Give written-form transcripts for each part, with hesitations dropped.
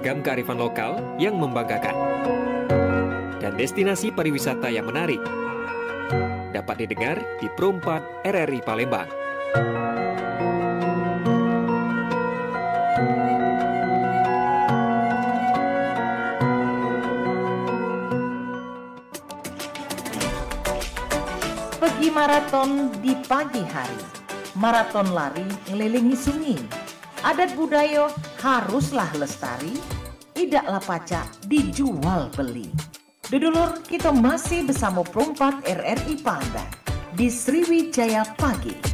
beragam kearifan lokal yang membanggakan, dan destinasi pariwisata yang menarik. Dapat didengar di Pro 4 RRI Palembang. Pergi maraton di pagi hari, maraton lari ngelilingi sungai. Adat budaya haruslah lestari, idaklah pacak dijual beli. Dudulur, kita masih bersama Pro 4 RRI Palembang di Sriwijaya Pagi.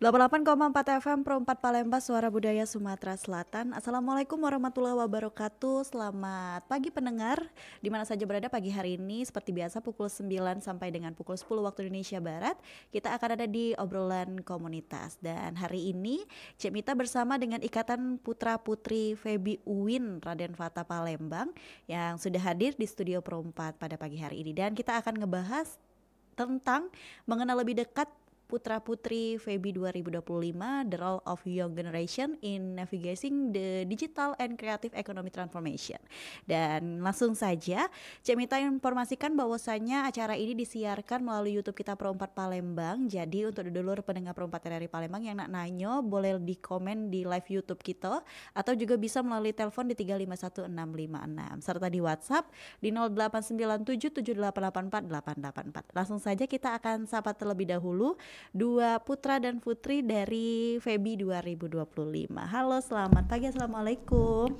Delapan 88,4 FM Pro 4 Palembang, Suara Budaya Sumatera Selatan. Assalamualaikum warahmatullahi wabarakatuh. Selamat pagi pendengar, di mana saja berada pagi hari ini. Seperti biasa pukul 9 sampai dengan pukul 10 waktu Indonesia Barat, kita akan ada di obrolan komunitas. Dan hari ini Cik Mita bersama dengan Ikatan Putra Putri Febi Uwin Raden Fata Palembang yang sudah hadir di studio Pro 4 pada pagi hari ini. Dan kita akan ngebahas tentang mengenal lebih dekat Putra Putri Febi 2025, The Role of Young Generation in Navigating the Digital and Creative Economic Transformation. Dan langsung saja Cik Mita informasikan bahwasannya acara ini disiarkan melalui YouTube kita Pro 4 Palembang. Jadi untuk dulur pendengar Pro 4 RRI Palembang yang nak nanyo boleh di komen di live YouTube kita, atau juga bisa melalui telepon di 351656 serta di WhatsApp di 0897788488. Langsung saja kita akan sapa terlebih dahulu dua putra dan putri dari Febi 2025. Halo, selamat pagi, assalamualaikum.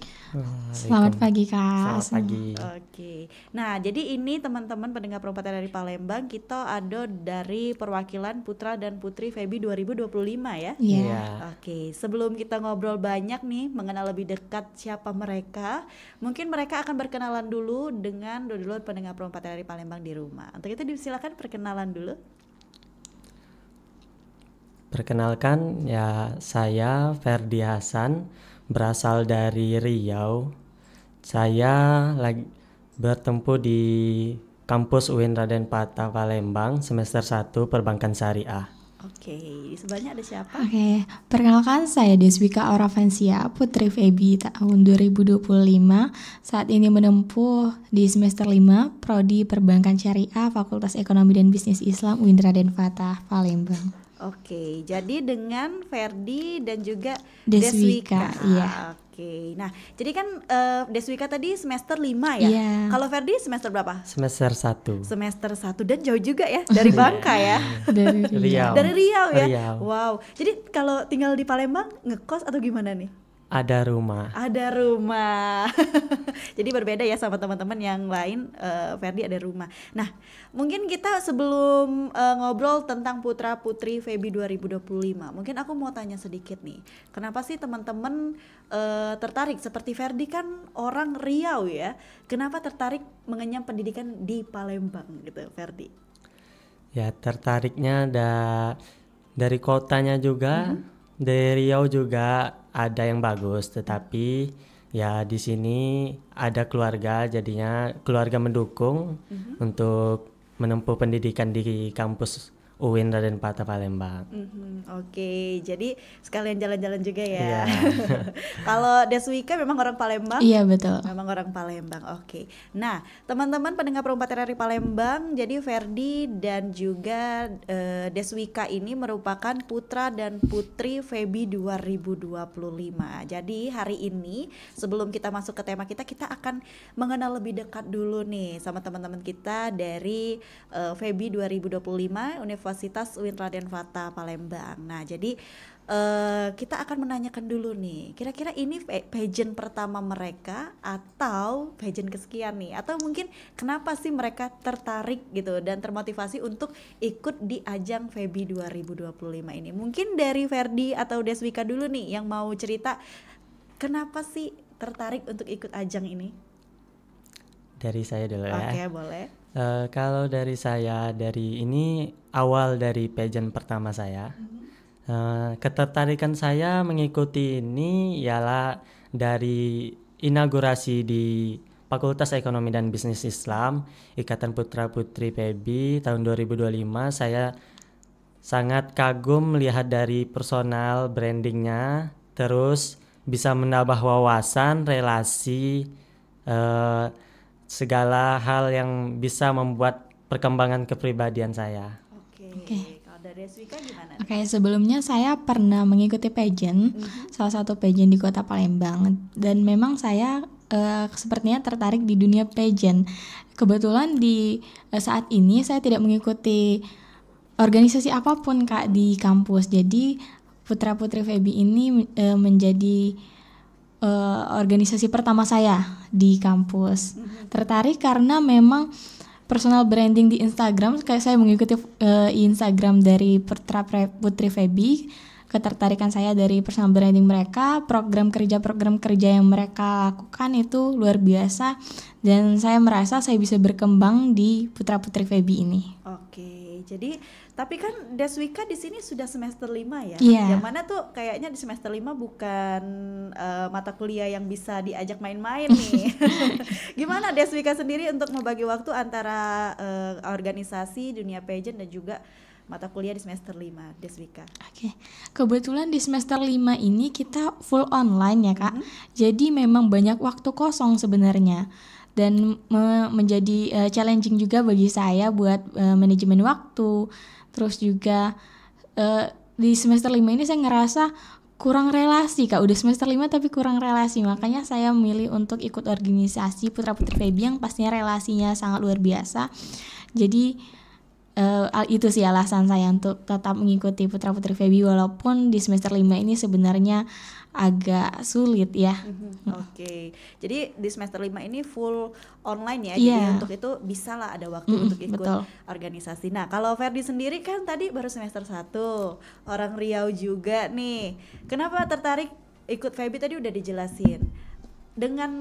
Selamat pagi Kak. Selamat pagi. Oke. Nah, jadi ini teman-teman pendengar perempatan dari Palembang, kita ada dari perwakilan putra dan putri Febi 2025 ya. Iya. Oke, sebelum kita ngobrol banyak nih mengenal lebih dekat siapa mereka, mungkin mereka akan berkenalan dulu dengan dulur pendengar perempatan dari Palembang di rumah. Untuk itu disilakan perkenalan dulu. Perkenalkan, ya saya Ferdi Hasan, berasal dari Riau. Saya lagi bertempuh di kampus UIN Raden Fata Palembang semester 1 Perbankan Syariah. Oke, di sebelahnya ada siapa? Oke, perkenalkan saya Deswika Auravansia, Putri Febi tahun 2025. Saat ini menempuh di semester 5 Prodi Perbankan Syariah Fakultas Ekonomi dan Bisnis Islam UIN Raden Fata Palembang. Oke, jadi dengan Ferdi dan juga Deswika, iya. Oke, nah jadi kan Deswika tadi semester 5 ya? Iya. Kalau Ferdi semester berapa? Semester 1. Semester 1, dan jauh juga ya dari Bangka ya? Dari Riau. Dari Riau ya? Riau. Wow, jadi kalau tinggal di Palembang ngekos atau gimana nih? Ada rumah. Ada rumah. Jadi berbeda ya sama teman-teman yang lain. Ferdi ada rumah. Nah, mungkin kita sebelum ngobrol tentang putra putri Febi 2025, mungkin aku mau tanya sedikit nih. Kenapa sih teman-teman tertarik? Seperti Ferdi kan orang Riau ya. Kenapa tertarik mengenyam pendidikan di Palembang gitu, Ferdi? Ya, tertariknya dari kotanya juga. Dari Riau juga ada yang bagus, tetapi ya di sini ada keluarga, jadinya keluarga mendukung untuk menempuh pendidikan di kampus UIN Raden Fata Palembang. Oke, jadi sekalian jalan-jalan juga ya. Iya. Kalau Deswika memang orang Palembang? Iya, betul. Memang orang Palembang, oke. Nah, teman-teman pendengar perempatan RRI Palembang, jadi Ferdi dan juga Deswika ini merupakan putra dan putri Febi 2025. Jadi hari ini sebelum kita masuk ke tema kita akan mengenal lebih dekat dulu nih sama teman-teman kita dari Febi 2025 Universitas UIN Raden Fata Palembang. Nah, jadi kita akan menanyakan dulu nih, kira-kira ini pageant pertama mereka atau pageant kesekian nih, atau mungkin kenapa sih mereka tertarik gitu dan termotivasi untuk ikut di ajang Febi 2025 ini. Mungkin dari Ferdi atau Deswika dulu nih yang mau cerita, kenapa sih tertarik untuk ikut ajang ini? Dari saya dulu ya. Oke, boleh. Kalau dari saya, dari ini awal dari pageant pertama saya. Ketertarikan saya mengikuti ini ialah dari inaugurasi di Fakultas Ekonomi dan Bisnis Islam Ikatan Putra Putri PEBI tahun 2025. Saya sangat kagum melihat dari personal brandingnya, terus bisa menambah wawasan, relasi, segala hal yang bisa membuat perkembangan kepribadian saya. Oke. Kalau dari Deswika gimana? Oke, sebelumnya saya pernah mengikuti pageant, salah satu pageant di Kota Palembang, dan memang saya sepertinya tertarik di dunia pageant. Kebetulan di saat ini saya tidak mengikuti organisasi apapun Kak di kampus. Jadi Putra Putri FEBI ini menjadi organisasi pertama saya di kampus. Tertarik karena memang personal branding di Instagram, kayak saya mengikuti Instagram dari Putra Putri FEBI. Ketertarikan saya dari personal branding mereka, program kerja yang mereka lakukan itu luar biasa, dan saya merasa saya bisa berkembang di Putra Putri FEBI ini. Oke, jadi tapi kan Deswika di sini sudah semester 5 ya? Iya. Yang mana tuh kayaknya di semester 5 bukan mata kuliah yang bisa diajak main-main nih. Gimana Deswika sendiri untuk membagi waktu antara organisasi, dunia pageant dan juga mata kuliah di semester 5, Deswika? Oke, kebetulan di semester 5 ini kita full online ya Kak. Jadi memang banyak waktu kosong sebenarnya. Dan menjadi challenging juga bagi saya buat manajemen waktu. Terus juga di semester 5 ini saya ngerasa kurang relasi Kak. Udah semester 5 tapi kurang relasi. Makanya saya memilih untuk ikut organisasi Putra Putri FEBI yang pastinya relasinya sangat luar biasa. Jadi itu sih alasan saya untuk tetap mengikuti Putra Putri FEBI walaupun di semester 5 ini sebenarnya agak sulit ya. Oke. Jadi di semester 5 ini full online ya. Iya. Jadi untuk itu bisa lah ada waktu untuk ikut betul. organisasi. Nah, kalau Ferdi sendiri kan tadi baru semester 1, orang Riau juga nih. Kenapa tertarik ikut FEBI tadi udah dijelasin. Dengan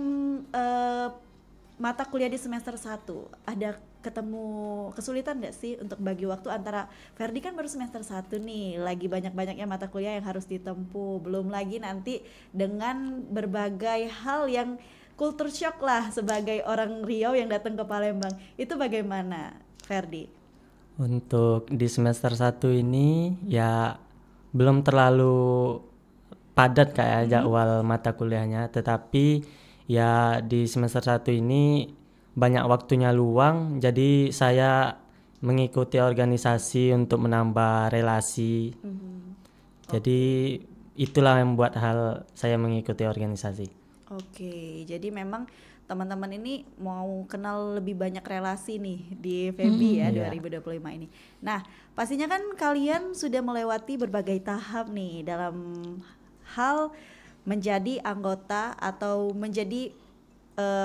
mata kuliah di semester 1 ada ketemu kesulitan gak sih untuk bagi waktu antara Ferdi kan baru semester 1 nih, lagi banyak-banyaknya mata kuliah yang harus ditempuh, belum lagi nanti dengan berbagai hal yang culture shock lah sebagai orang Riau yang datang ke Palembang. Itu bagaimana Ferdi? Untuk di semester 1 ini ya belum terlalu padat kayak jadwal mata kuliahnya, tetapi ya di semester 1 ini banyak waktunya luang, jadi saya mengikuti organisasi untuk menambah relasi. Jadi itulah yang membuat hal saya mengikuti organisasi. Oke, jadi memang teman-teman ini mau kenal lebih banyak relasi nih di FEBI ya 2025 ini. Nah, pastinya kan kalian sudah melewati berbagai tahap nih dalam hal menjadi anggota atau menjadi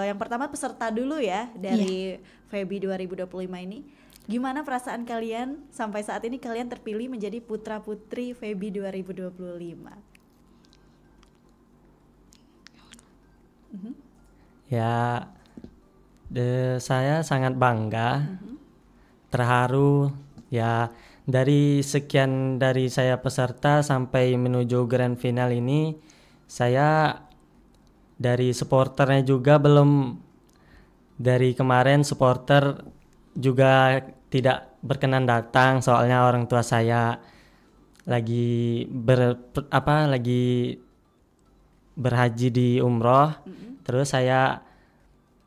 yang pertama peserta dulu ya dari FEBI 2025 ini. Gimana perasaan kalian sampai saat ini kalian terpilih menjadi Putra Putri FEBI 2025? Ya, saya sangat bangga, terharu ya dari sekian dari saya peserta sampai menuju grand final ini. Saya dari supporternya juga belum, dari kemarin supporter juga tidak berkenan datang soalnya orang tua saya lagi berhaji di umroh. Terus saya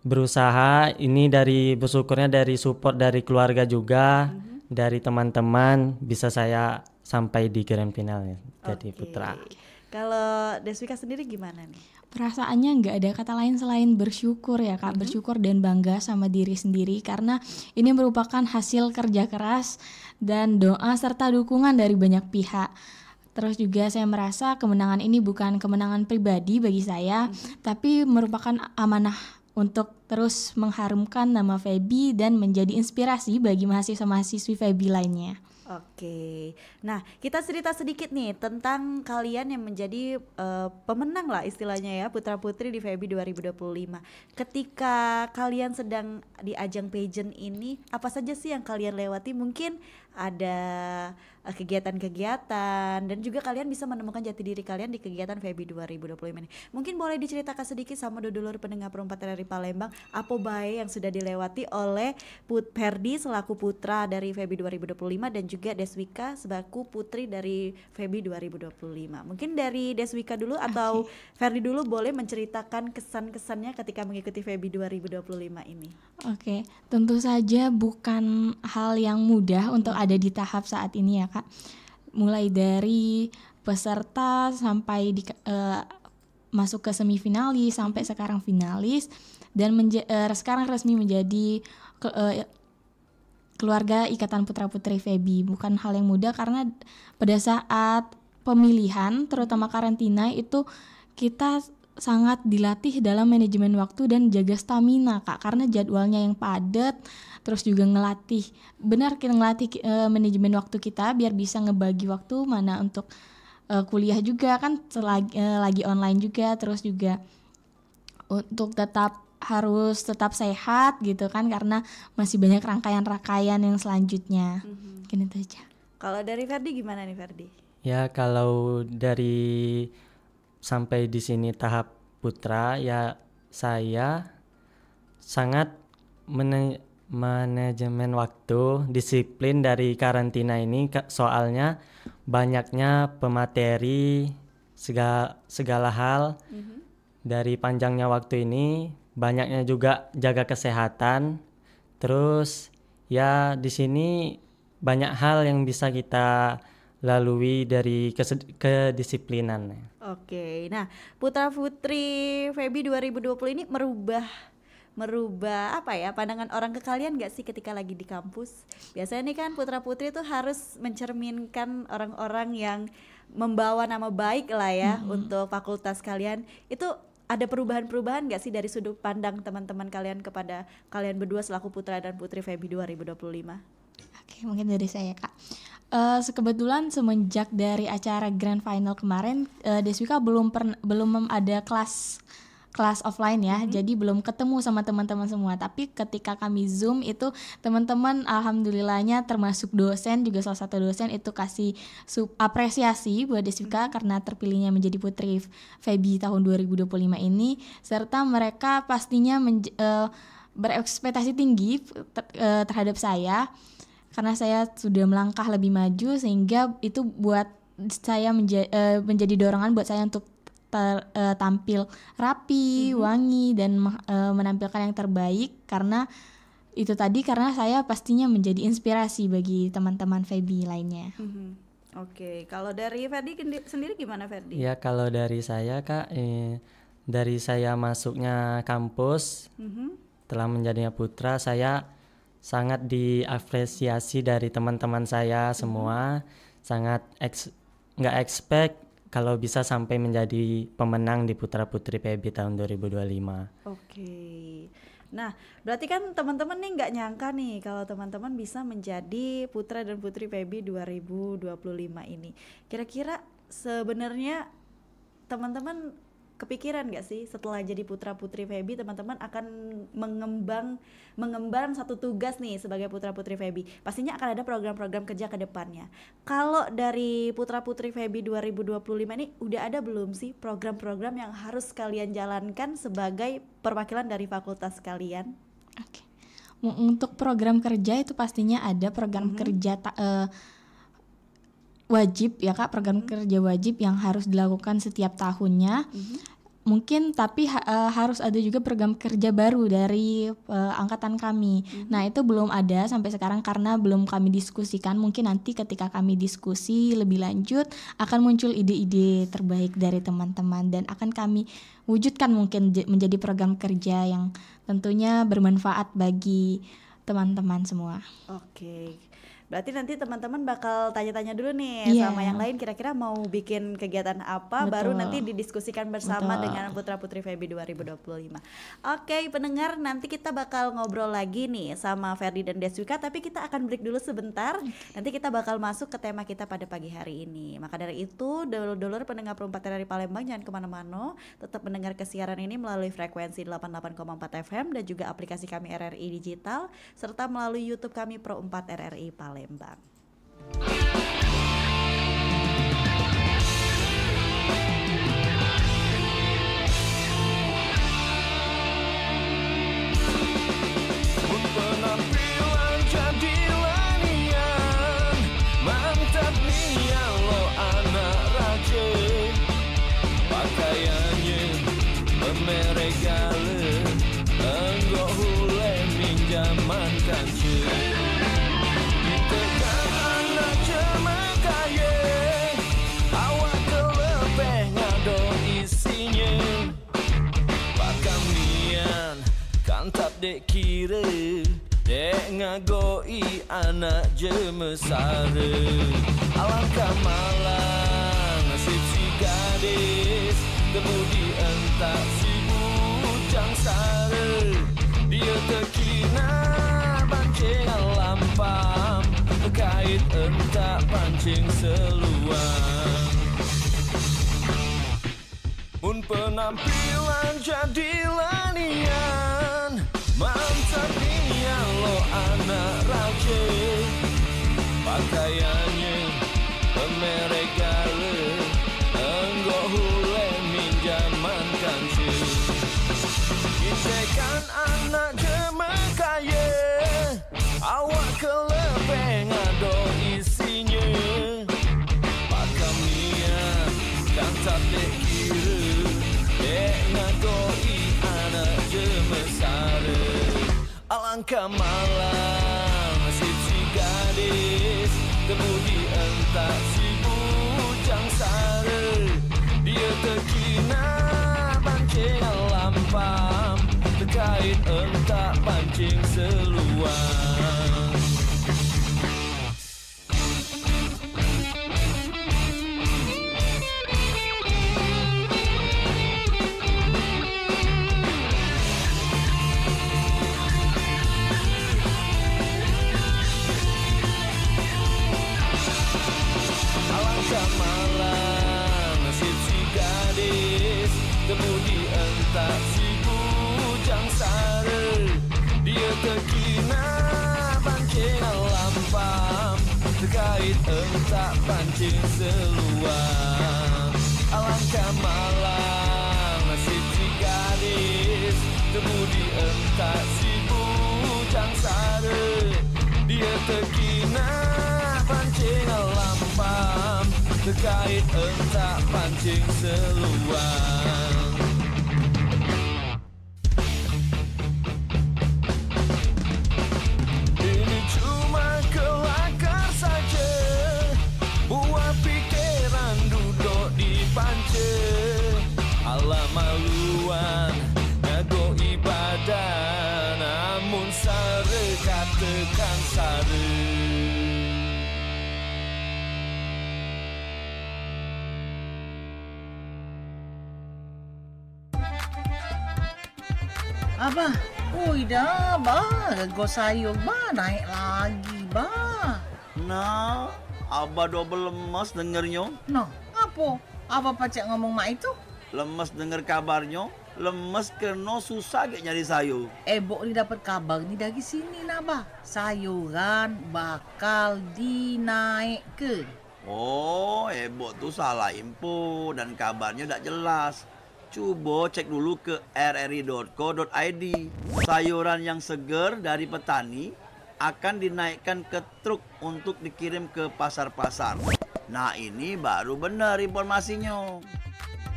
berusaha ini dari bersyukurnya dari support dari keluarga juga, dari teman-teman bisa saya sampai di grand final ya, jadi putra. Kalau Deswika sendiri gimana nih? Perasaannya nggak ada kata lain selain bersyukur ya Kak, bersyukur dan bangga sama diri sendiri karena ini merupakan hasil kerja keras dan doa serta dukungan dari banyak pihak. Terus juga saya merasa kemenangan ini bukan kemenangan pribadi bagi saya, tapi merupakan amanah untuk terus mengharumkan nama FEBI dan menjadi inspirasi bagi mahasiswa-mahasiswi FEBI lainnya. Oke, nah kita cerita sedikit nih tentang kalian yang menjadi pemenang lah istilahnya ya, putra putri di FEBI 2025. Ketika kalian sedang di ajang pageant ini, apa saja sih yang kalian lewati? Mungkin ada kegiatan-kegiatan dan juga kalian bisa menemukan jati diri kalian di kegiatan FEBI 2025 ini. Mungkin boleh diceritakan sedikit sama dulur pendengar Perempat RRI Palembang, apa baik yang sudah dilewati oleh Ferdi selaku putra dari FEBI 2025 dan juga Deswika sebagai putri dari FEBI 2025. Mungkin dari Deswika dulu atau Ferdi dulu boleh menceritakan kesan-kesannya ketika mengikuti FEBI 2025 ini. Oke, tentu saja bukan hal yang mudah untuk ada di tahap saat ini ya Kak. Mulai dari peserta sampai masuk ke semifinalis sampai sekarang finalis dan sekarang resmi menjadi keluarga Ikatan Putra Putri FEBI. Bukan hal yang mudah karena pada saat pemilihan terutama karantina itu kita sangat dilatih dalam manajemen waktu dan jaga stamina Kak, karena jadwalnya yang padat, terus juga ngelatih manajemen waktu kita biar bisa ngebagi waktu mana untuk kuliah juga kan lagi online juga, terus juga untuk harus tetap sehat gitu kan karena masih banyak rangkaian-rangkaian yang selanjutnya. Mungkin itu aja. Kalau dari Ferdi gimana nih Ferdi? Ya kalau dari sampai di sini tahap putra ya saya sangat manajemen waktu, disiplin dari karantina ini soalnya banyaknya pemateri segala hal. Dari panjangnya waktu ini banyaknya juga jaga kesehatan. Terus ya di sini banyak hal yang bisa kita lalui dari kedisiplinan. Oke, nah Putra Putri FEBI 2020 ini merubah apa ya pandangan orang ke kalian gak sih ketika lagi di kampus? Biasanya nih kan Putra Putri itu harus mencerminkan orang-orang yang membawa nama baik lah ya untuk fakultas kalian. Itu ada perubahan-perubahan gak sih dari sudut pandang teman-teman kalian kepada kalian berdua selaku Putra dan Putri FEBI 2025? Oke, mungkin dari saya Kak. Kebetulan semenjak dari acara Grand Final kemarin, Deswika belum ada kelas offline ya, jadi belum ketemu sama teman-teman semua. Tapi ketika kami Zoom itu teman-teman alhamdulillahnya termasuk dosen juga salah satu dosen itu kasih apresiasi buat Deswika karena terpilihnya menjadi Putri FEBI tahun 2025 ini, serta mereka pastinya berekspektasi tinggi terhadap saya karena saya sudah melangkah lebih maju, sehingga itu buat saya menjadi dorongan buat saya untuk tampil rapi, wangi dan menampilkan yang terbaik karena saya pastinya menjadi inspirasi bagi teman-teman FEBI lainnya. Oke, kalau dari Ferdi sendiri gimana Ferdi? Ya kalau dari saya Kak, dari saya masuknya kampus telah menjadinya putra, saya sangat diapresiasi dari teman-teman saya semua, sangat nggak expect kalau bisa sampai menjadi pemenang di Putra Putri FEBI tahun 2025. Oke, nah berarti kan teman-teman nih nggak nyangka nih kalau teman-teman bisa menjadi Putra dan Putri FEBI 2025 ini. Kira-kira sebenarnya teman-teman kepikiran gak sih setelah jadi Putra Putri FEBI teman-teman akan mengemban satu tugas nih sebagai Putra Putri FEBI? Pastinya akan ada program-program kerja ke depannya. Kalau dari Putra Putri FEBI 2025 ini udah ada belum sih program-program yang harus kalian jalankan sebagai perwakilan dari fakultas kalian? Oke. Untuk program kerja itu pastinya ada program kerja wajib ya Kak, program kerja wajib yang harus dilakukan setiap tahunnya. Mungkin tapi harus ada juga program kerja baru dari angkatan kami. Nah itu belum ada sampai sekarang karena belum kami diskusikan. Mungkin nanti ketika kami diskusi lebih lanjut akan muncul ide-ide terbaik dari teman-teman dan akan kami wujudkan mungkin menjadi program kerja yang tentunya bermanfaat bagi teman-teman semua. Oke. Berarti nanti teman-teman bakal tanya-tanya dulu nih Iya. sama yang lain kira-kira mau bikin kegiatan apa, Betul. baru nanti didiskusikan bersama Betul. dengan Putra Putri FEBI 2025. Oke, pendengar, nanti kita bakal ngobrol lagi nih sama Ferdi dan Deswika, tapi kita akan break dulu sebentar. Nanti kita bakal masuk ke tema kita pada pagi hari ini. Maka dari itu, dulur-dulur pendengar Perempat RRI Palembang jangan kemana-mana, tetap mendengar kesiaran ini melalui frekuensi 88,4 FM dan juga aplikasi kami RRI Digital, serta melalui YouTube kami Pro4 RRI Palembang. Penampilan jadilah nian, mantap nia lo anak raja. Pakaiannya memerek gale, enggak hule minjaman kanci. Ditekan anak jemaah kaya, awak kelebih ngado isinya. Pakam nian, kantap dek kira, dek ngagoi anak jemesara. Alangkah malang nasib si gadis, kemudian tak si bujang sara. Dia terkina pancing lampam, terkait entak pancing seluang. Mun penampilan jadilah nian, mantap dia lo anak raja. Pakaiannya memerek gale, enggak hule minjaman kanci. Itekan anak jemaah kaya, awak kelebih ngado isinya. Pakam nian, kantap dek kira, dek ngagoi anak jemesara. Alangkah malang nasib si gadis, kemudian tak si bujang sara. Dia terkina pancing lampam, terkait entak pancing seluang. Alangkah malang nasib si gadis, kemudian tak si bujang sara. Dia terkina pancing lampam, terkait entak pancing seluang. Alangkah malang nasib si gadis, kemudian tak si bujang sara. Dia terkina pancing lampam, terkait entak pancing seluang. Ini cuma kelakar saja, buah pikiran duduk di panca. Alah maluan ngago ibadah, namun sare katakan sare. Abah, woi dah, bah, rego sayur, bah, naik lagi, bah. Nah, Abah double lemas dengernya. Noh, apa? Abah pacak ngomong mak itu? Lemes denger kabarnya. Lemes kena susah gak nyari sayur. Bok ni dapat kabar ni dari sini nah, bah. Sayuran bakal dinaikkan. Oh, Bok tu salah info dan kabarnya tak jelas. Cuba cek dulu ke rri.co.id. Sayuran yang segar dari petani akan dinaikkan ke truk untuk dikirim ke pasar-pasar. Nah, ini baru benar informasinya.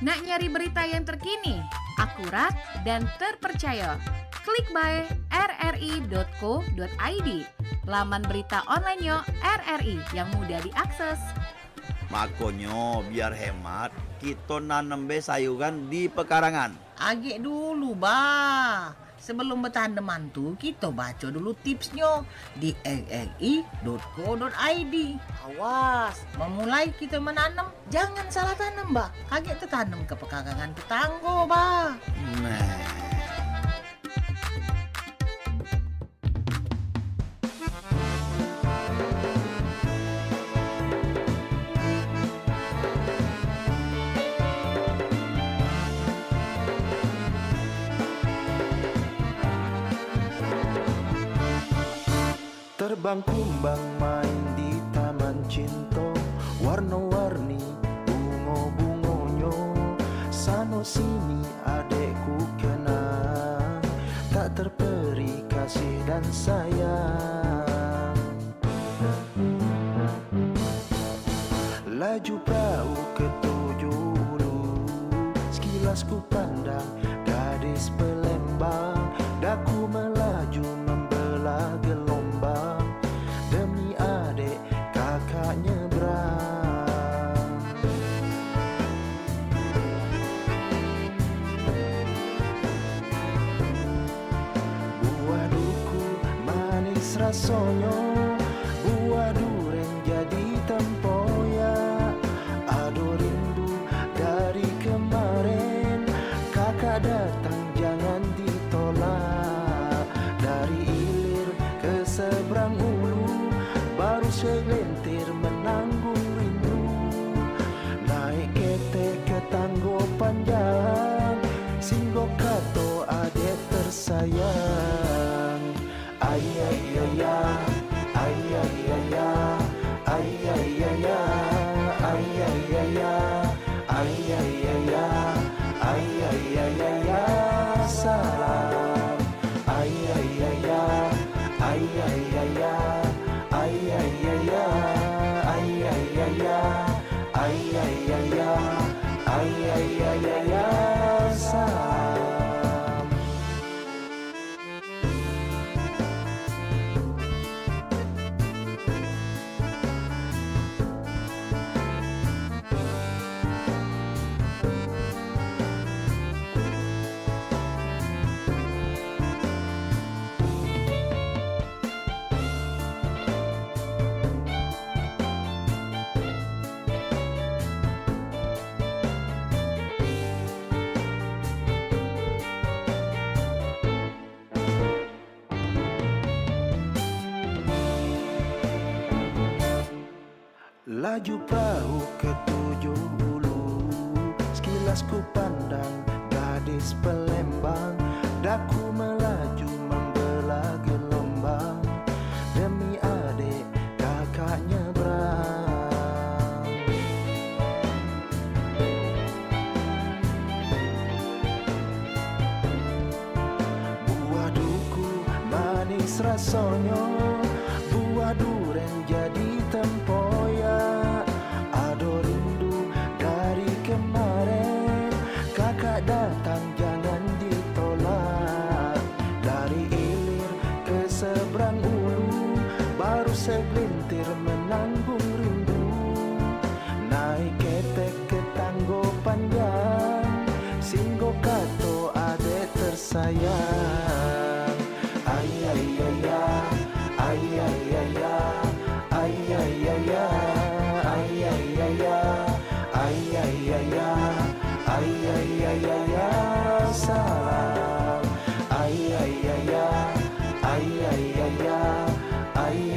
Nak nyari berita yang terkini, akurat, dan terpercaya? Klik by rri.co.id, laman berita online-nya RRI yang mudah diakses. Makanya biar hemat, kita nanem sayuran di pekarangan. Agak dulu, bah. Sebelum bertandem mantu, kita baca dulu tipsnya di rri.co.id. Awas, memulai kita menanam, jangan salah tanam, bah. Agak tertanam ke pekarangan tetangga, bah. Nah, terbang kumbang main di taman cinta, warna-warni bunga-bungonyo, sano sini adekku kenang, tak terperi kasih dan sayang. Laju perahu ke tujuh hulu, sekilas ku pandang gadis Palembang, daku melaju membelah gelombang demi adik kakak nyebrang. Buah duku manis rasanya, buah duren jadi tempoyak, ado rindu dari kemarin, kakak datang jangan ditolak. Dari ilir ke seberang ulu, baru segelintir menanggung rindu. Naik ketek ke tanggo panjang, singgo kato adik tersayang. Ay ay ay ay ay ay ay ay ay ay ay ay ay ay ay salam. Ay ay ay ay ay ay ay ay ay salam. Laju perahu ke tujuh hulu, sekilas ku pandang gadis Palembang, daku melaju membelah gelombang demi adik kakak nyebrang. Buah duku manis rasanya, buah duren jadi tempoyak, ado rindu dari kemarin, kakak datang jangan ditolak. Dari ilir ke seberang ulu, baru segelintir menanggung rindu. Naik ketek ke tanggo panjang, singgo kato adek tersayang. Ay ay ay ay ay ay ay ay ay ay ay ay ay salam. Ay ay ay ay ay ay ay salam. Ay ay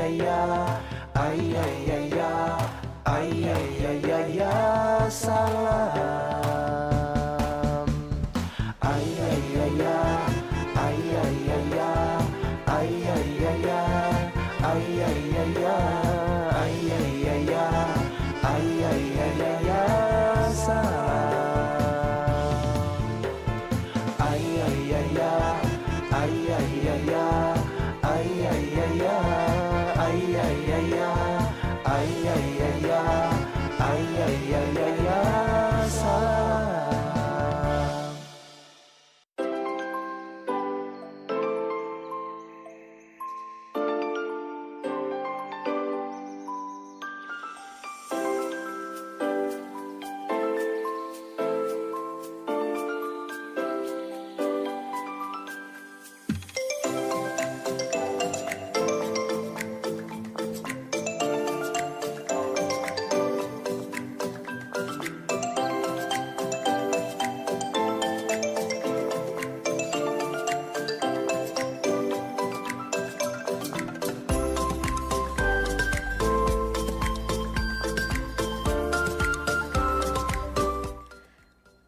ay ay salam. Ay ay ay salam. Ay ay salam. ay ay ay ya, ay ay ay ya, ay ay ay ya, ay ay ay ya, ay ay ay ya, ay ay ay ya, sayang.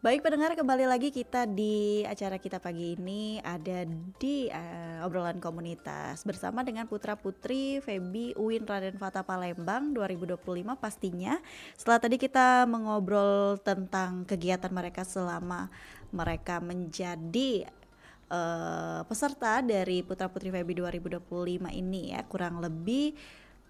Baik pendengar, kembali lagi kita di acara kita pagi ini ada di obrolan komunitas bersama dengan Putra Putri FEBI UIN Raden Fata Palembang 2025 pastinya. Setelah tadi kita mengobrol tentang kegiatan mereka selama mereka menjadi peserta dari Putra Putri FEBI 2025 ini ya, kurang lebih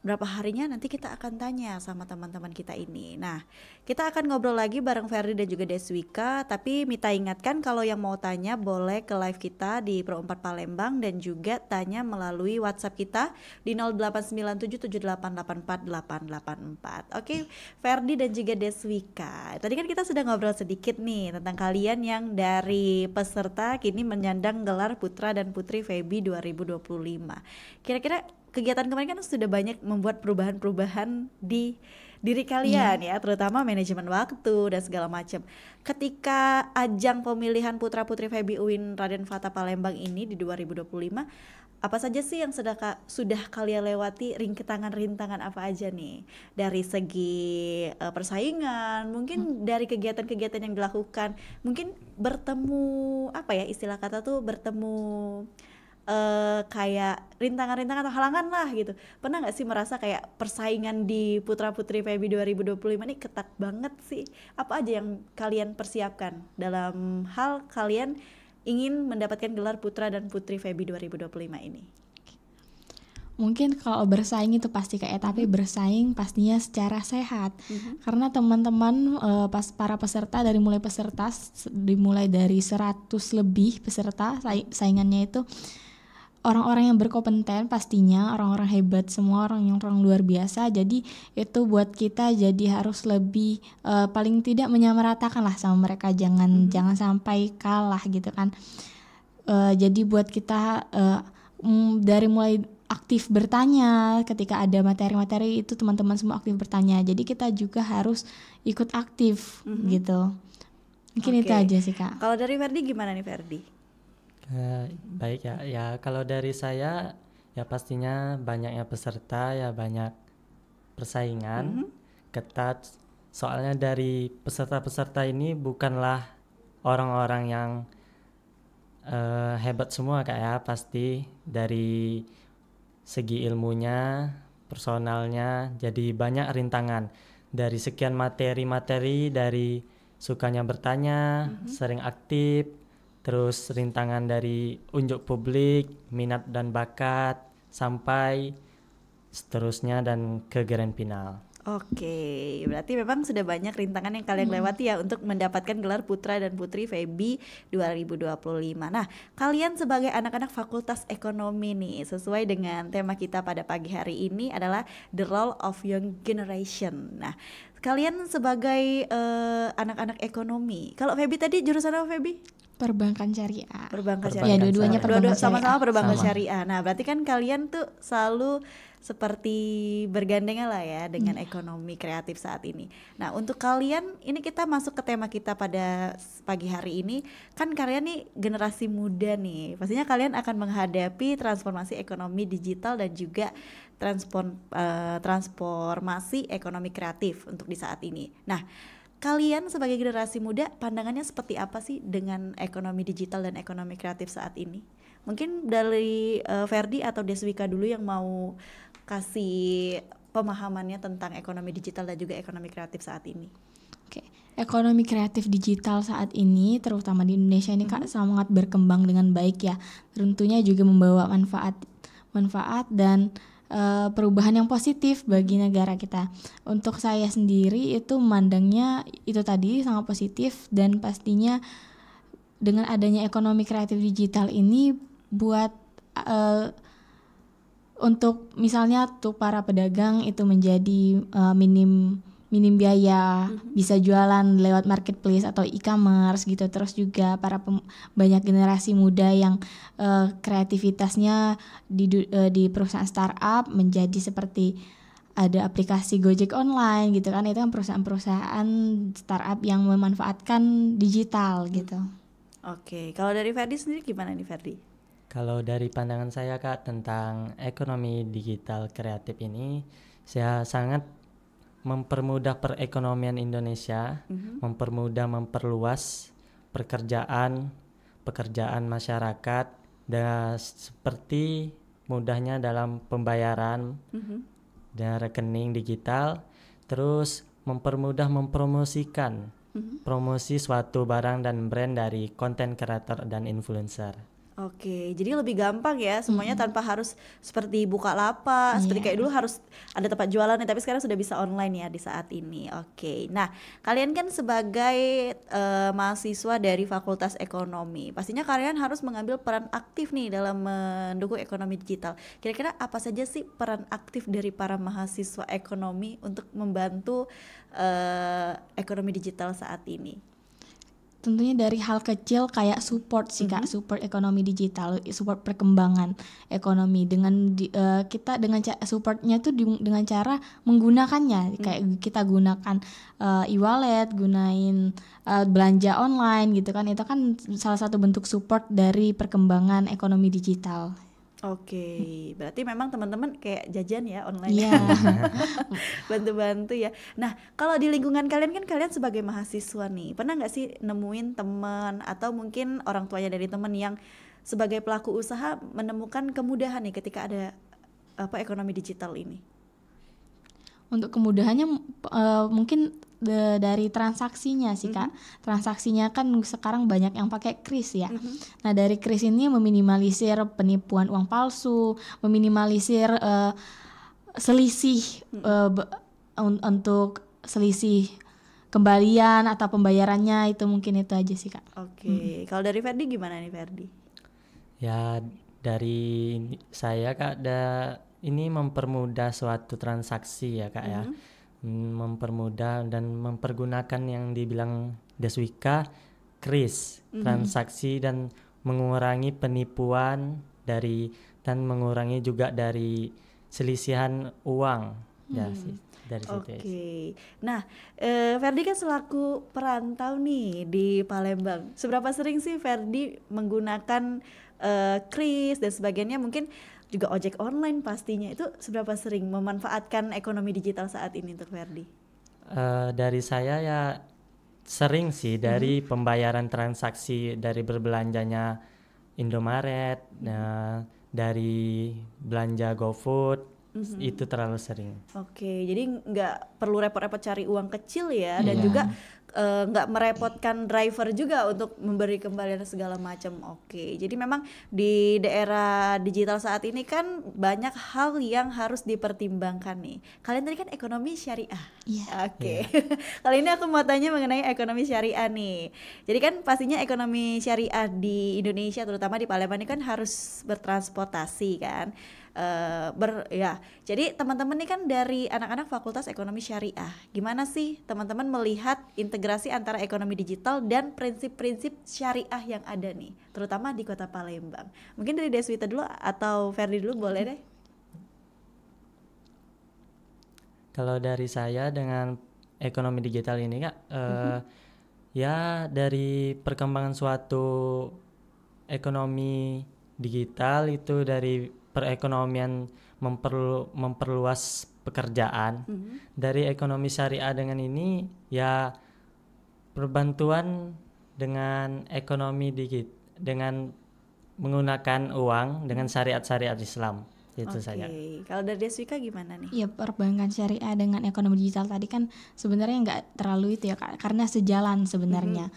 berapa harinya nanti kita akan tanya sama teman-teman kita ini. Nah, kita akan ngobrol lagi bareng Ferdi dan juga Deswika. Tapi Mita ingatkan kalau yang mau tanya boleh ke live kita di Pro 4 Palembang dan juga tanya melalui WhatsApp kita di 089778848884. Oke, Ferdi dan juga Deswika. Tadi kan kita sudah ngobrol sedikit nih tentang kalian yang dari peserta kini menyandang gelar Putra dan Putri FEBI 2025. Kira-kira kegiatan kemarin kan sudah banyak membuat perubahan-perubahan di diri kalian ya, terutama manajemen waktu dan segala macam. Ketika ajang pemilihan Putra Putri FEBI UIN Raden Fata Palembang ini di 2025, apa saja sih yang sudah kalian lewati, rintangan apa aja nih? Dari segi persaingan, mungkin dari kegiatan-kegiatan yang dilakukan, mungkin bertemu apa ya istilah kata tuh bertemu kayak rintangan-rintangan atau halangan lah gitu. Pernah nggak sih merasa kayak persaingan di Putra Putri FEBI 2025 ini ketat banget sih? Apa aja yang kalian persiapkan dalam hal kalian ingin mendapatkan gelar Putra dan Putri FEBI 2025 ini? Mungkin kalau bersaing itu pasti kayak, tapi bersaing pastinya secara sehat. Karena teman-teman pas para peserta dimulai dari 100 lebih peserta, saingannya itu orang-orang yang berkompeten pastinya, orang-orang hebat semua, orang luar biasa. Jadi itu buat kita jadi harus lebih paling tidak menyamaratakan lah sama mereka, jangan sampai kalah gitu kan. Jadi buat kita dari mulai aktif bertanya ketika ada materi-materi itu, teman-teman semua aktif bertanya. Jadi kita juga harus ikut aktif gitu. Mungkin itu aja sih Kak. Kalau dari Ferdi gimana nih Ferdi? Baik ya kalau dari saya ya pastinya banyaknya peserta ya, banyak persaingan ketat. Soalnya dari peserta-peserta ini bukanlah orang-orang yang hebat semua Kak ya, pasti dari segi ilmunya, personalnya, jadi banyak rintangan dari sekian materi, dari sukanya bertanya, sering aktif, terus rintangan dari unjuk publik, minat dan bakat, sampai seterusnya dan ke grand final. Oke, berarti memang sudah banyak rintangan yang kalian lewati ya untuk mendapatkan gelar Putra dan Putri FEBI 2025. Nah, kalian sebagai anak-anak Fakultas Ekonomi nih, sesuai dengan tema kita pada pagi hari ini adalah The Role of Young Generation. Nah, kalian sebagai anak-anak ekonomi, kalau FEBI tadi jurusan apa FEBI? Perbankan syariah. Ya, dua-duanya perbankan syariah. Sama-sama perbankan syariah. Nah, berarti kan kalian tuh selalu seperti bergandengan lah ya dengan ekonomi kreatif saat ini. Nah, untuk kalian ini kita masuk ke tema kita pada pagi hari ini. Kan kalian nih generasi muda nih. Pastinya kalian akan menghadapi transformasi ekonomi digital dan juga transformasi ekonomi kreatif untuk di saat ini. Nah, kalian sebagai generasi muda pandangannya seperti apa sih dengan ekonomi digital dan ekonomi kreatif saat ini? Mungkin dari Ferdi atau Deswika dulu yang mau kasih pemahamannya tentang ekonomi digital dan juga ekonomi kreatif saat ini. Oke, Ekonomi kreatif digital saat ini, terutama di Indonesia ini Kak, sangat berkembang dengan baik ya. Tentunya juga membawa manfaat dan perubahan yang positif bagi negara kita. Untuk saya sendiri itu memandangnya itu tadi sangat positif, dan pastinya dengan adanya ekonomi kreatif digital ini buat untuk misalnya tuh para pedagang itu menjadi minim biaya, bisa jualan lewat marketplace atau e-commerce gitu. Terus juga para banyak generasi muda yang kreativitasnya di perusahaan startup menjadi seperti ada aplikasi Gojek online gitu kan. Itu kan perusahaan-perusahaan startup yang memanfaatkan digital gitu. Oke, kalau dari Ferdi sendiri gimana nih Ferdi? Kalau dari pandangan saya Kak tentang ekonomi digital kreatif ini, saya sangat mempermudah perekonomian Indonesia, memperluas pekerjaan masyarakat, dan seperti mudahnya dalam pembayaran dan rekening digital, terus mempermudah mempromosikan promosi suatu barang dan brand dari konten kreator dan influencer. Oke, jadi lebih gampang ya semuanya tanpa harus seperti Bukalapak, seperti kayak dulu harus ada tempat jualan nih, tapi sekarang sudah bisa online ya di saat ini. Oke, nah kalian kan sebagai mahasiswa dari Fakultas Ekonomi, pastinya kalian harus mengambil peran aktif nih dalam mendukung ekonomi digital. Kira-kira apa saja sih peran aktif dari para mahasiswa ekonomi untuk membantu ekonomi digital saat ini? Tentunya dari hal kecil kayak support sih Kak, support ekonomi digital, support perkembangan ekonomi dengan kita dengan supportnya tuh dengan cara menggunakannya, kayak kita gunakan e-wallet, gunain belanja online gitu kan, itu kan salah satu bentuk support dari perkembangan ekonomi digital. Oke, berarti memang teman-teman kayak jajan ya online. Iya. Bantu-bantu ya. Nah, kalau di lingkungan kalian kan kalian sebagai mahasiswa nih, pernah nggak sih nemuin teman atau mungkin orang tuanya dari teman yang sebagai pelaku usaha menemukan kemudahan nih ketika ada ekonomi digital ini? Untuk kemudahannya mungkin dari transaksinya sih Kak. Transaksinya kan sekarang banyak yang pakai kris ya. Nah dari kris ini meminimalisir penipuan uang palsu, meminimalisir selisih untuk selisih kembalian atau pembayarannya, itu mungkin itu aja sih Kak. Oke, kalau dari Ferdi gimana nih Ferdi? Ya dari saya Kak, ini mempermudah suatu transaksi ya Kak ya. Mempermudah dan mempergunakan yang dibilang Deswika, kris transaksi, dan mengurangi penipuan dan mengurangi juga dari selisihan uang ya sih dari situ. Oke. Nah, Ferdi kan selaku perantau nih di Palembang, seberapa sering sih Ferdi menggunakan kris dan sebagainya, mungkin juga ojek online pastinya, itu seberapa sering memanfaatkan ekonomi digital saat ini untuk Ferdi? Dari saya ya sering sih, dari pembayaran transaksi, dari berbelanjanya Indomaret, dari belanja GoFood, itu terlalu sering. Oke, jadi nggak perlu repot-repot cari uang kecil ya, dan juga nggak merepotkan driver juga untuk memberi kembalian segala macam. Oke, jadi memang di daerah digital saat ini kan banyak hal yang harus dipertimbangkan nih. Kalian tadi kan ekonomi syariah. Oke. Kali ini aku mau tanya mengenai ekonomi syariah nih. Jadi kan pastinya ekonomi syariah di Indonesia, terutama di Palembang ini kan harus bertransportasi kan. Jadi teman-teman ini kan dari anak-anak Fakultas Ekonomi Syariah, gimana sih teman-teman melihat integrasi antara ekonomi digital dan prinsip-prinsip syariah yang ada nih, terutama di Kota Palembang? Mungkin dari Deswita dulu atau Ferdi dulu, boleh deh. Kalau dari saya dengan ekonomi digital ini Kak, ya dari perkembangan suatu ekonomi digital itu dari perekonomian memperluas pekerjaan. Dari ekonomi syariah dengan ini ya perbantuan dengan ekonomi digital dengan menggunakan uang dengan syariat-syariat Islam. Itu saja. Kalau dari Deswika gimana nih? Ya, perbankan syariah dengan ekonomi digital tadi kan sebenarnya nggak terlalu itu ya Kak, karena sejalan sebenarnya.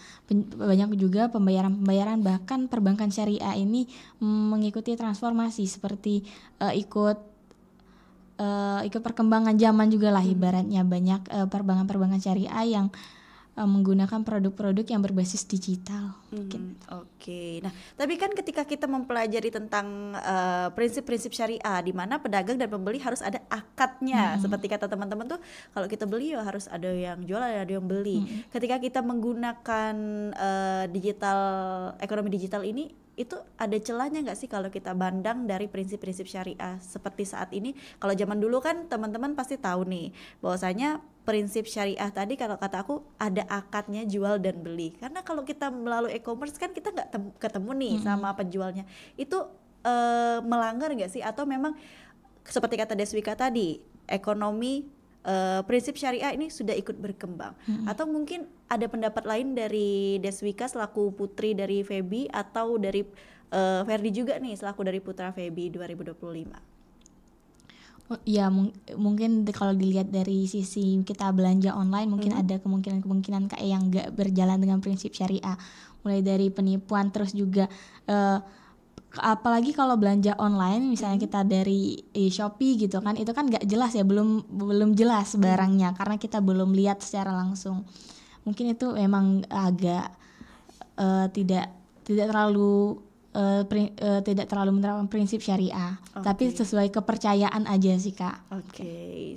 Banyak juga pembayaran bahkan perbankan syariah ini mengikuti transformasi seperti ikut perkembangan zaman juga lah ibaratnya. Banyak perbankan syariah yang menggunakan produk-produk yang berbasis digital. Oke. Nah, tapi kan ketika kita mempelajari tentang prinsip-prinsip syariah, di mana pedagang dan pembeli harus ada akadnya. Seperti kata teman-teman tuh, kalau kita beli ya harus ada yang jual, ada yang beli. Ketika kita menggunakan ekonomi digital ini, itu ada celahnya nggak sih kalau kita bandang dari prinsip-prinsip syariah seperti saat ini? Kalau zaman dulu kan teman-teman pasti tahu nih bahwasanya prinsip syariah tadi, kalau kata aku ada akadnya jual dan beli. Karena kalau kita melalui e-commerce kan kita nggak ketemu nih sama penjualnya. Itu melanggar nggak sih? Atau memang seperti kata Deswika tadi, ekonomi prinsip syariah ini sudah ikut berkembang? Atau mungkin ada pendapat lain dari Deswika selaku putri dari Feby, atau dari Ferdi juga nih selaku dari Putra Feby 2025? Ya mungkin kalau dilihat dari sisi kita belanja online mungkin ada kemungkinan kayak yang nggak berjalan dengan prinsip syariah, mulai dari penipuan, terus juga apalagi kalau belanja online misalnya kita dari Shopee gitu kan, itu kan nggak jelas ya, belum jelas barangnya karena kita belum lihat secara langsung. Mungkin itu memang agak tidak terlalu menerapkan prinsip syariah, tapi sesuai kepercayaan aja sih Kak.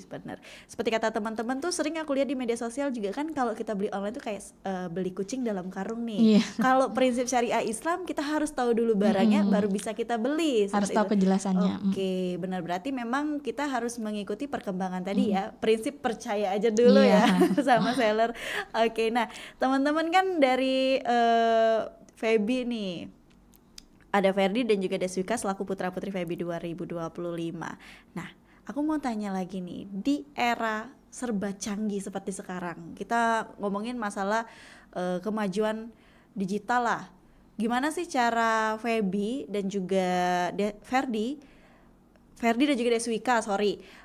Benar. Seperti kata teman-teman tuh sering aku lihat di media sosial juga kan, kalau kita beli online tuh kayak beli kucing dalam karung nih. Kalau prinsip syariah Islam kita harus tahu dulu barangnya baru bisa kita beli. Harus tahu penjelasannya. Benar, berarti memang kita harus mengikuti perkembangan tadi ya. Prinsip percaya aja dulu ya sama seller. Nah teman-teman kan dari Feby nih, ada Ferdi dan juga Deswika selaku putra-putri Feby 2025. Nah, aku mau tanya lagi nih, di era serba canggih seperti sekarang, kita ngomongin masalah kemajuan digital lah. Gimana sih cara Feby dan juga Ferdi dan juga Deswika,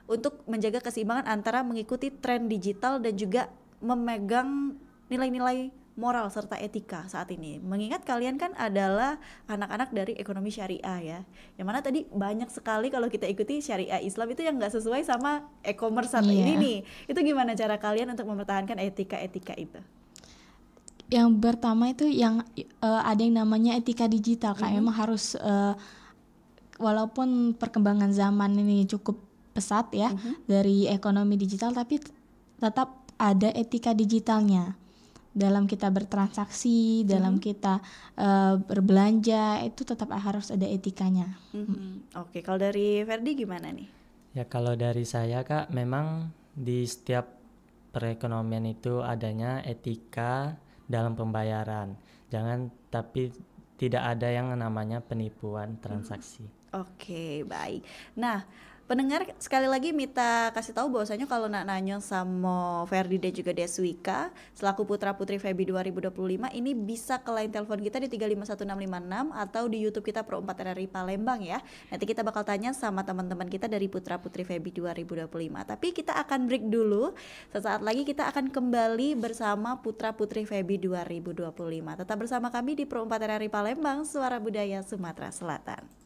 untuk menjaga keseimbangan antara mengikuti tren digital dan juga memegang nilai-nilai moral serta etika saat ini, mengingat kalian kan adalah anak-anak dari ekonomi syariah ya, yang mana tadi banyak sekali kalau kita ikuti syariah Islam itu yang nggak sesuai sama e-commerce saat ini nih. Itu gimana cara kalian untuk mempertahankan etika-etika itu? Yang pertama itu yang ada yang namanya etika digital Kak. Memang harus walaupun perkembangan zaman ini cukup pesat ya dari ekonomi digital, tapi tetap ada etika digitalnya. Dalam kita bertransaksi, dalam kita berbelanja, itu tetap harus ada etikanya. Kalau dari Ferdi gimana nih? Ya kalau dari saya Kak, memang di setiap perekonomian itu adanya etika dalam pembayaran. Tapi tidak ada yang namanya penipuan transaksi. Baik. Nah, pendengar, sekali lagi Mita kasih tahu bahwasanya kalau nak nanya sama Ferdi dan juga Deswika selaku putra-putri Feby 2025 ini bisa ke line telepon kita di 351656 atau di YouTube kita Pro 4 RRI Palembang ya. Nanti kita bakal tanya sama teman-teman kita dari putra-putri Feby 2025. Tapi kita akan break dulu. Sesaat lagi kita akan kembali bersama putra-putri Feby 2025. Tetap bersama kami di Pro 4 RRI Palembang, Suara Budaya Sumatera Selatan.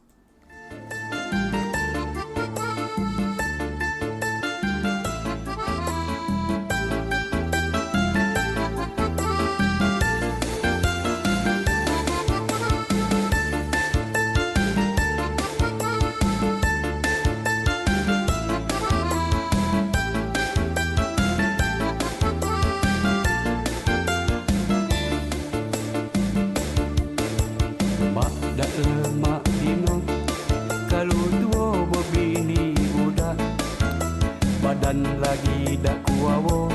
Dan lagi dak kuawo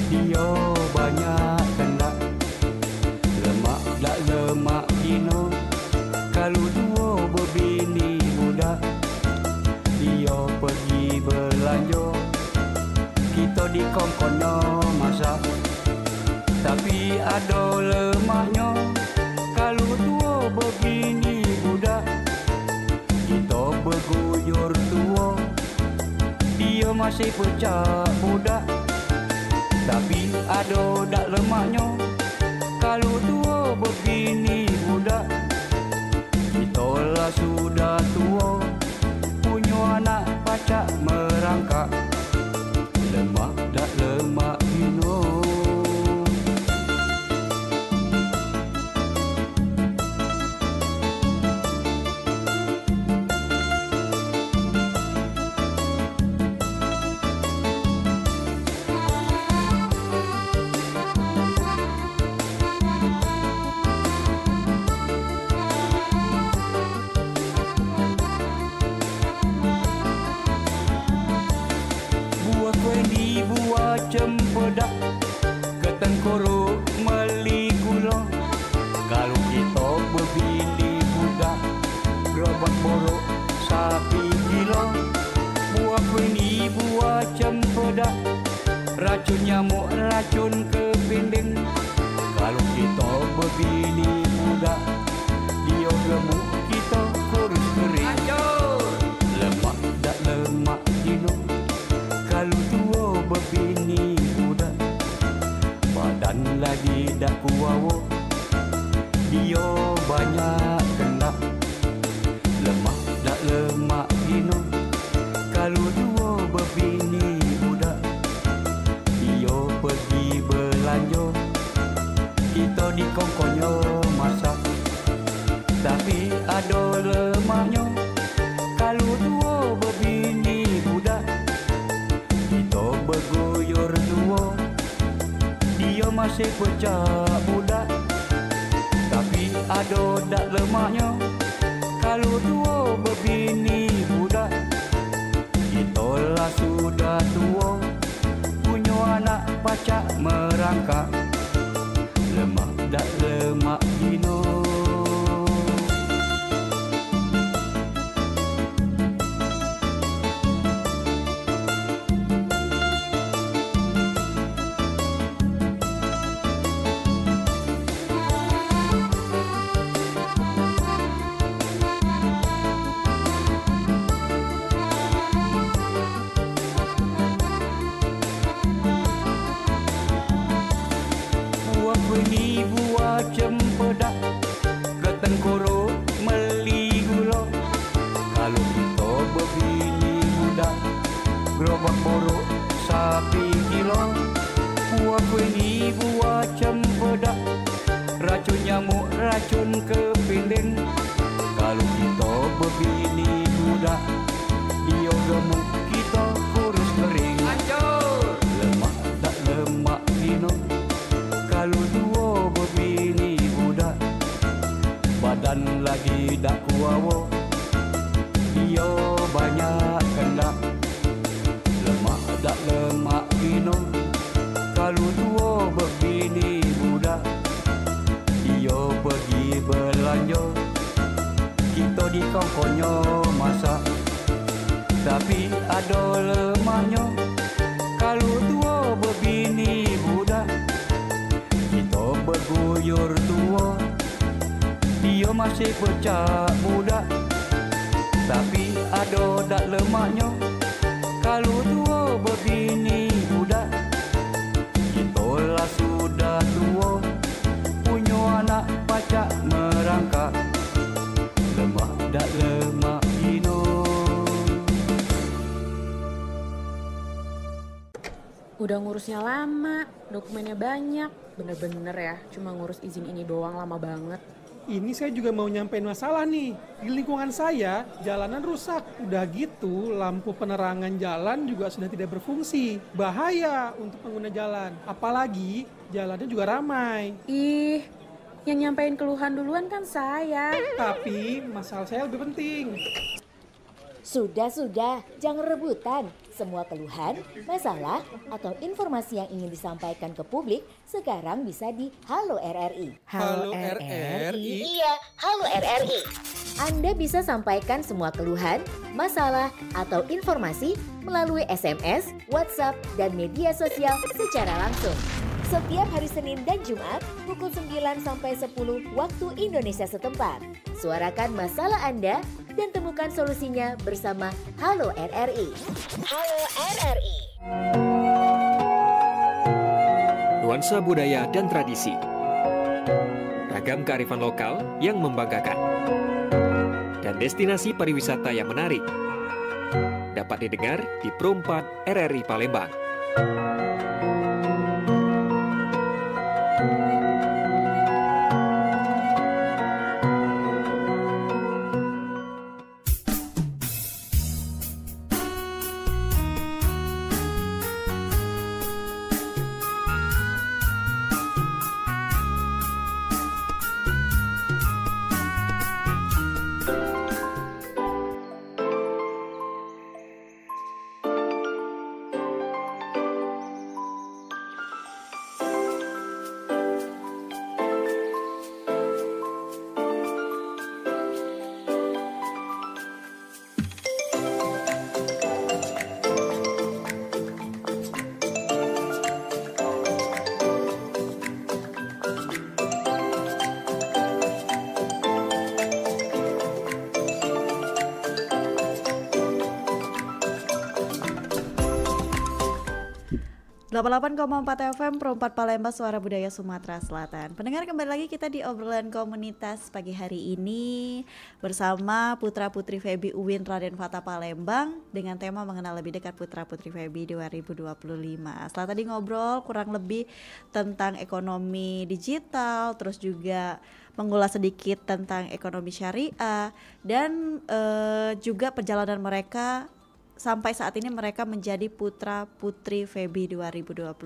dia banyak kena lemak dak lemak dino kalau dua berbini muda dia pergi belanja kita di kongkono masak tapi ada lemaknya kalau dua berbini muda kita berguyur masih pecah budak. Tapi ado dak lemaknya kalau tua berbini budak. Kita lah sudah tua, punya anak pacak merangkak. Lemak dak lemak dino. Cempedak ketengkorok meli gula. Kalau kita berbini budak gerobak borok sapi gila. Buah kuini buah cempedak racun nyamuk racun kepinding. Kalau kita berbini budak dia gemuk kita kurus kering. Lemak dak lemak dino. Kalau tua berbini budak badan lagi dak kuawo. Dia banyak kena lemak dak lemak dino. Kalau tua berbini budak dia pergi belanja. Kita dikongkonyo masak tapi ada lemaknya. Kalau tua berbini budak kita berguyur tua. Dia masih pecah budak tapi ada dak lemaknya. Kalau tua berbini budak kita lah sudah tua, punya anak pacak merangkak. Lemak dak lemak dino. Ini buah cempedak ketengkorok meli gula. Kalau kita berbini budak gerobak borok sapi gila. Buah ini buah cempedak racun nyamuk racun kepinding. Kalau kita berbini budak dia gemuk kita kurus kering. Lemak tak lemak dino. Kalau tua berbini budak badan lagi dak kuawo. Dia banyak kena lemak dak lemak dino. Kalau tua berbini budak dia pergi belanja. Kita dikongkonyo masak tapi ada lemaknya. Kalau tua berbini budak kita berguyur tua. Dia masih pecah budak tapi ada dak lemaknya. Kalau tua berbini budak kita lah sudah tua, punya anak pacak merangkak. Lemak dak lemak dino. Udah ngurusnya lama, dokumennya banyak. Bener-bener ya, cuma ngurus izin ini doang lama banget. Ini saya juga mau nyampein masalah nih. Di lingkungan saya, jalanan rusak. Udah gitu, lampu penerangan jalan juga sudah tidak berfungsi. Bahaya untuk pengguna jalan. Apalagi, jalannya juga ramai. Ih, yang nyampein keluhan duluan kan saya. Tapi, masalah saya lebih penting. Sudah, jangan rebutan. Semua keluhan, masalah, atau informasi yang ingin disampaikan ke publik sekarang bisa di Halo RRI. Halo RRI? Iya, Halo RRI. Anda bisa sampaikan semua keluhan, masalah, atau informasi melalui SMS, WhatsApp, dan media sosial secara langsung. Setiap hari Senin dan Jumat pukul 9 sampai 10 waktu Indonesia setempat. Suarakan masalah Anda dan temukan solusinya bersama Halo RRI. Halo RRI. Nuansa budaya dan tradisi. Ragam kearifan lokal yang membanggakan. Dan destinasi pariwisata yang menarik. Dapat didengar di Pro 4 RRI Palembang. .4 FM Pro 4 Palembang, Suara Budaya Sumatera Selatan. Pendengar, kembali lagi kita di obrolan komunitas pagi hari ini bersama Putra Putri FEBI UIN Raden Fata Palembang dengan tema mengenal lebih dekat Putra Putri FEBI 2025. Setelah tadi ngobrol kurang lebih tentang ekonomi digital, terus juga mengulas sedikit tentang ekonomi syariah dan juga perjalanan mereka sampai saat ini mereka menjadi Putra Putri FEBI 2025.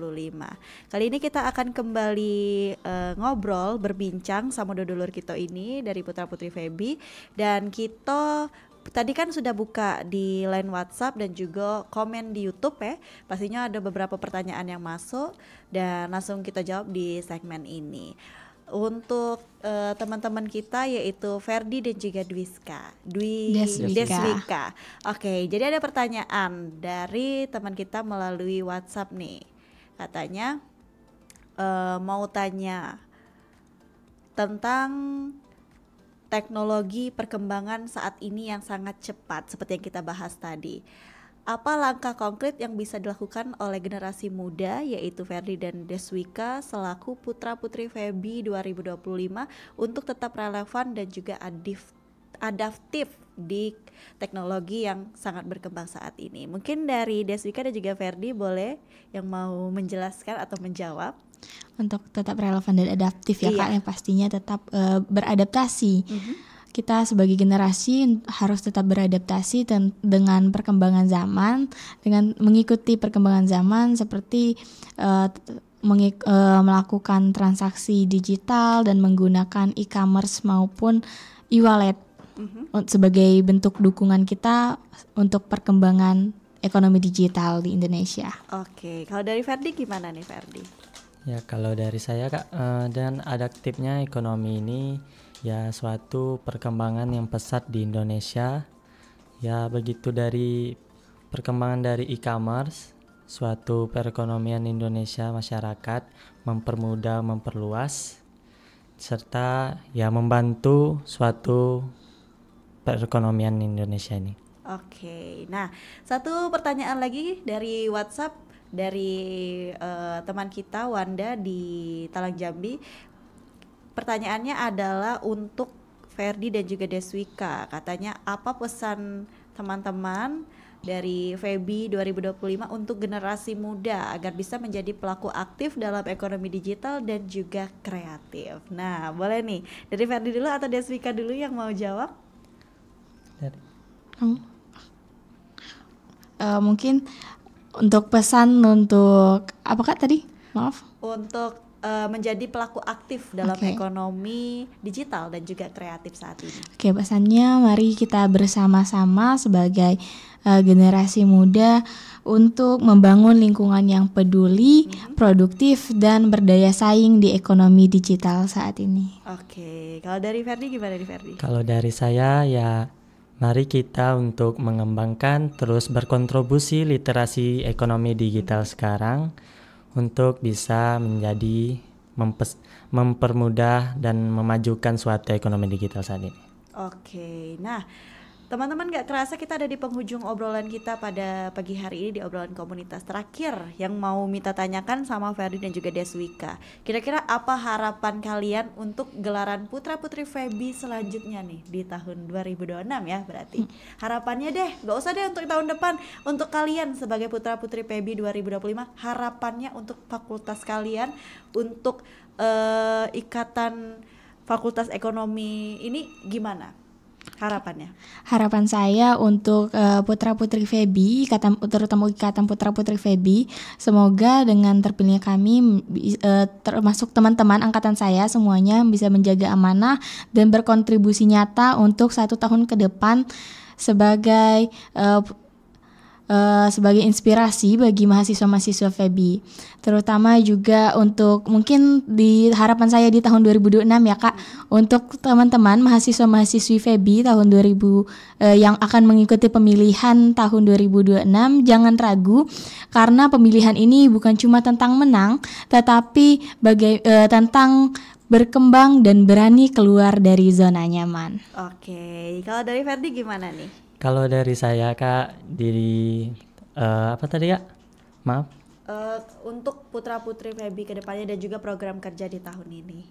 Kali ini kita akan kembali ngobrol, berbincang sama dulur kita ini dari Putra Putri FEBI. Dan kita tadi kan sudah buka di line WhatsApp dan juga komen di YouTube ya. Pastinya ada beberapa pertanyaan yang masuk dan langsung kita jawab di segmen ini. Untuk teman-teman kita yaitu Ferdi dan juga Deswika. Oke, jadi ada pertanyaan dari teman kita melalui WhatsApp nih. Katanya mau tanya tentang teknologi perkembangan saat ini yang sangat cepat seperti yang kita bahas tadi. Apa langkah konkret yang bisa dilakukan oleh generasi muda yaitu Ferdi dan Deswika selaku Putra Putri FEBI 2025 untuk tetap relevan dan juga adaptif di teknologi yang sangat berkembang saat ini? Mungkin dari Deswika dan juga Ferdi boleh yang mau menjelaskan atau menjawab. Untuk tetap relevan dan adaptif ya Kak, yang pastinya tetap beradaptasi. Kita sebagai generasi harus tetap beradaptasi dengan perkembangan zaman, dengan mengikuti perkembangan zaman seperti melakukan transaksi digital dan menggunakan e-commerce maupun e-wallet sebagai bentuk dukungan kita untuk perkembangan ekonomi digital di Indonesia. Oke, kalau dari Ferdi gimana nih Ferdi? Ya, kalau dari saya Kak, dan adaptifnya ekonomi ini ya suatu perkembangan yang pesat di Indonesia. Ya begitu dari perkembangan dari e-commerce, suatu perekonomian Indonesia masyarakat mempermudah, memperluas, serta ya membantu suatu perekonomian Indonesia ini. Oke, nah satu pertanyaan lagi dari WhatsApp dari teman kita Wanda di Talang Jambi. Pertanyaannya adalah untuk Ferdi dan juga Deswika. Katanya apa pesan teman-teman dari FEBI 2025 untuk generasi muda agar bisa menjadi pelaku aktif dalam ekonomi digital dan juga kreatif? Nah, boleh nih dari Ferdi dulu atau Deswika dulu yang mau jawab? Mungkin untuk pesan untuk apa Kak tadi? Maaf. Untuk menjadi pelaku aktif dalam ekonomi digital dan juga kreatif saat ini. Oke, pesannya mari kita bersama-sama sebagai generasi muda untuk membangun lingkungan yang peduli, produktif dan berdaya saing di ekonomi digital saat ini. Oke, kalau dari Ferdi gimana nih Ferdi? Kalau dari saya ya mari kita untuk mengembangkan terus berkontribusi literasi ekonomi digital sekarang untuk bisa menjadi mempermudah dan memajukan suatu ekonomi digital saat ini. Oke, nah teman-teman gak kerasa kita ada di penghujung obrolan kita pada pagi hari ini di obrolan komunitas terakhir yang mau minta tanyakan sama Ferdi dan juga Deswika. Kira-kira apa harapan kalian untuk gelaran Putra Putri FEBI selanjutnya nih di tahun 2026 ya berarti. Harapannya deh, gak usah deh untuk tahun depan. Untuk kalian sebagai Putra Putri FEBI 2025, harapannya untuk fakultas kalian, untuk ikatan Fakultas Ekonomi ini gimana? Harapannya? Harapan saya untuk Putra Putri FEBI, terutama ikatan Putra Putri FEBI, semoga dengan terpilihnya kami, termasuk teman-teman angkatan saya semuanya bisa menjaga amanah dan berkontribusi nyata untuk 1 tahun ke depan sebagai inspirasi bagi mahasiswa-mahasiswa FEBI, terutama juga untuk mungkin di harapan saya di tahun 2026 ya Kak, untuk teman-teman mahasiswa-mahasiswi FEBI tahun 2000 yang akan mengikuti pemilihan tahun 2026, jangan ragu karena pemilihan ini bukan cuma tentang menang, tetapi tentang berkembang dan berani keluar dari zona nyaman. Oke, kalau dari Ferdi gimana nih? Kalau dari saya Kak, apa tadi ya? Maaf. Untuk Putra Putri FEBI ke depannya dan juga program kerja di tahun ini.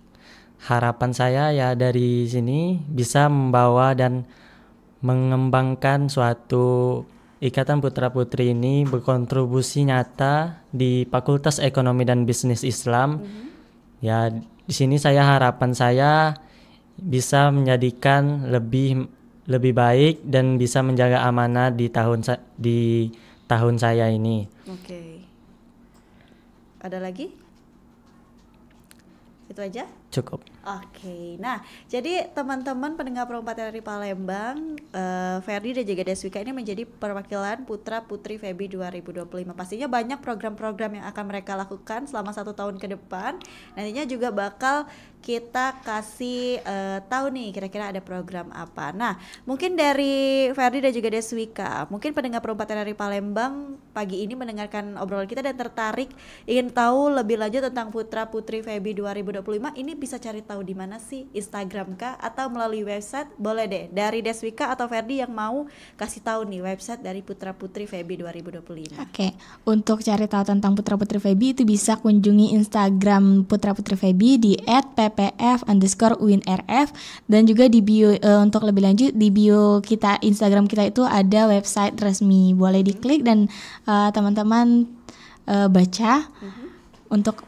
Harapan saya ya dari sini bisa membawa dan mengembangkan suatu ikatan Putra Putri ini berkontribusi nyata di Fakultas Ekonomi dan Bisnis Islam. Ya di sini harapan saya bisa menjadikan lebih baik dan bisa menjaga amanah di tahun saya ini. Oke. Ada lagi? Itu aja? Cukup. Oke, nah jadi teman-teman pendengar Pro 4 RRI Palembang, Ferdi dan juga Deswika ini menjadi perwakilan Putra Putri FEBI 2025. Pastinya banyak program-program yang akan mereka lakukan selama 1 tahun ke depan. Nantinya juga bakal kita kasih tahu nih kira-kira ada program apa. Nah mungkin dari Ferdi dan juga Deswika, mungkin pendengar Pro 4 RRI Palembang pagi ini mendengarkan obrolan kita dan tertarik ingin tahu lebih lanjut tentang Putra Putri FEBI 2025, ini bisa cari tahu di mana sih? Instagram kah atau melalui website? Boleh deh dari Deswika atau Ferdi yang mau kasih tahu nih website dari Putra Putri FEBI 2025. Oke, untuk cari tahu tentang Putra Putri FEBI itu bisa kunjungi Instagram Putra Putri FEBI di @ppf_uinrf dan juga di bio untuk lebih lanjut di bio kita Instagram kita itu ada website resmi, boleh diklik dan teman-teman baca untuk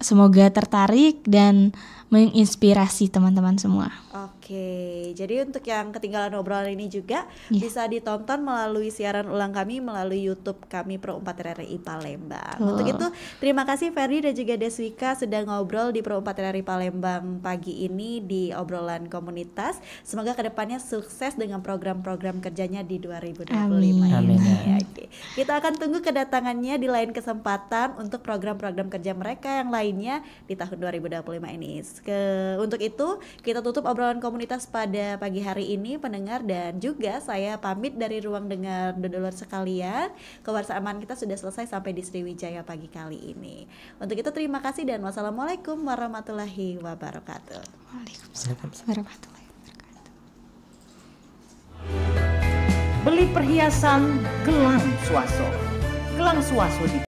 semoga tertarik dan menginspirasi teman-teman semua. Oke, jadi untuk yang ketinggalan obrolan ini juga bisa ditonton melalui siaran ulang kami melalui YouTube kami Pro 4 RRI Palembang. Untuk itu terima kasih Ferdi dan juga Deswika sudah ngobrol di Pro 4 RRI Palembang pagi ini di obrolan komunitas. Semoga kedepannya sukses dengan program-program kerjanya di 2025. Amin. Oke. Kita akan tunggu kedatangannya di lain kesempatan untuk program-program kerja mereka yang lainnya di tahun 2025 ini. Untuk itu kita tutup obrolan komunitas pada pagi hari ini pendengar, dan juga saya pamit dari ruang dengar dodolor sekalian. Kebersamaan kita sudah selesai sampai di Sriwijaya pagi kali ini. Untuk itu terima kasih dan wassalamualaikum warahmatullahi wabarakatuh. Waalaikumsalam warahmatullahi wabarakatuh. Beli perhiasan gelang Swaso. Gelang Swaso di